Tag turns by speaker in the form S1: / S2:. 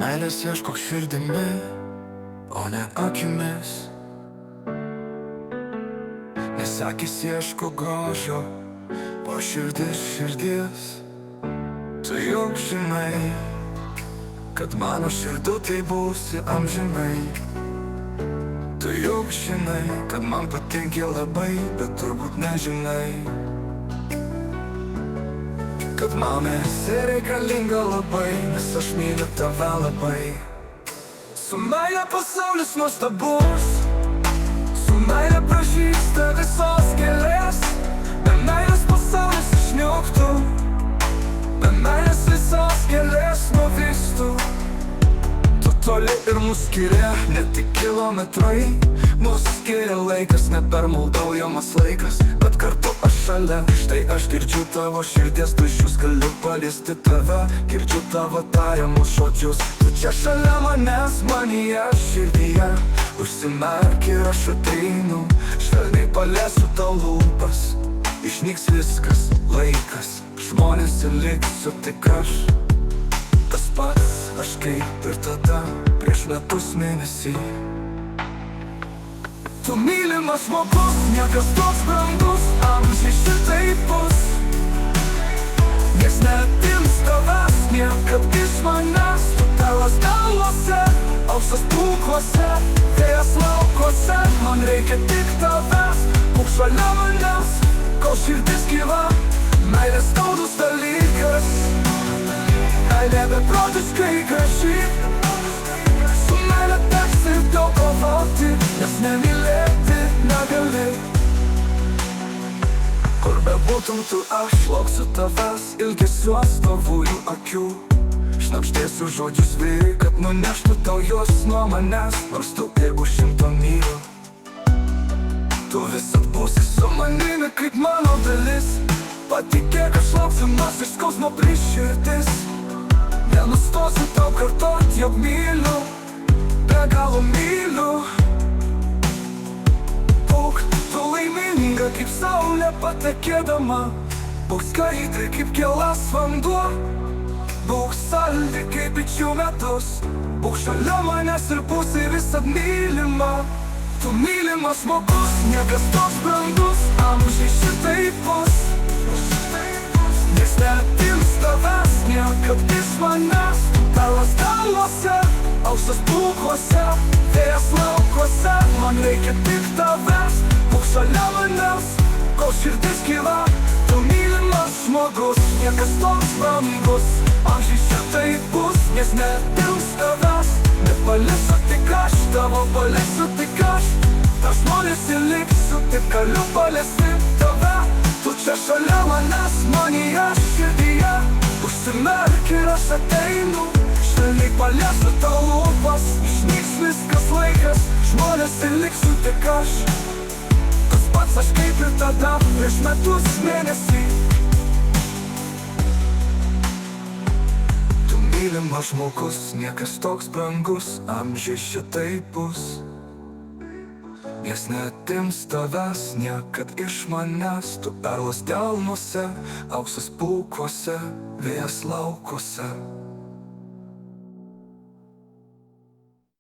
S1: Meilės ieškok širdimi, o ne akimis, nes akis ieško grožio, o širdis širdies. Tu juk žinai, kad mano širdutėj būsi amžinai. Tu juk žinai, kad man patinki labai, bet turbūt nežinai, kad man esi reikalinga labai, nes aš myliu tave labai. Su meile pasaulis nuostabus, su meile pražįsta visos gėlės. Be meilės pasaulis išniuktų, be meilės visos gėlės nuvistų. Tu toli ir mus skiria ne tik kilometrai, mus skiria laikas, ne per maldaujamas laikas, bet kartu aš šalia. Štai aš girdžiu tavo širdies dūžius, galiu paliesti tave, girdžiu tavo tariamus žodžius. Tu čia šalia manęs, manyje, širdyje. Užsimerk ir aš ateinu, švelniai paliesiu tau lūpas. Išnyks viskas, laikas, žmonės ir liksiu tik aš. Tas pats aš kaip ir tada, prieš metus mėnesį. Tu mylimas žmogus, niekas toks brangus, amžiai šitaip bus. Nieks neatims tavęs, niekad iš manęs. Tu tavas galvose, auksas pūkuose, vėjas laukuose. Man reikia tik tavęs, būk šalia manęs, kol širdis gyva. Meilės skaudus dalykas, meilė beprotiškai graži. Su meile teks ir daug kovoti, nes nemylėti negali. Kur bebūtum tu, aš lauksiu tavęs, ilgesiuos tavųjų akių. Šnabždėsiu žodžius vėjui, kad nuneštų tau juos nuo manęs, nors tu ir už 100 mylių. Tu visad būsi su manimi kaip mano dalis. Patikėk, aš lauksiu, nors iš skausmo plyš širdis. Nenustosiu tau kartot, jog myliu, be galo myliu. Būk tu laiminga kaip saulė patekėdama, būk skaidri kaip gėlas vanduo, būk saldi kaip bičių medus, būk šalia manęs ir būsi visad mylima. Tu mylimas žmogus, niekas toks brangus, amžiai šitaip bus. Nieks neatims tavęs, niekad iš manęs. Tavas galvose, auksas pūkuose, vėjas laukuose. Man reikia tik tavęs, būk šalia manęs, kol širdis gyva. Tu mylimas žmogus, niekas toks brangus, amžiai šitaip bus. Nieks neatims tavęs, nepaliesiu tik aš, tavo paliesiu tik aš. Tarp žmonės ir liksiu, tik galiu paliesti tave. Tu čia šalia manęs, manyje, širdyje. Užsimerk ir aš ateinu, švelniai paliesiu tau lūpas. Išnyks viskas, laikas, žmonės ir liksiu tik aš. Tas pats aš kaip ir tada, prieš metus mėnesį. Tu mylimas žmogus, niekas toks brangus, amžiai šitaip bus. Nieks neatims tavęs, niekad iš manęs. Tu perlas delnuose, auksas pūkuose, vėjas laukuose.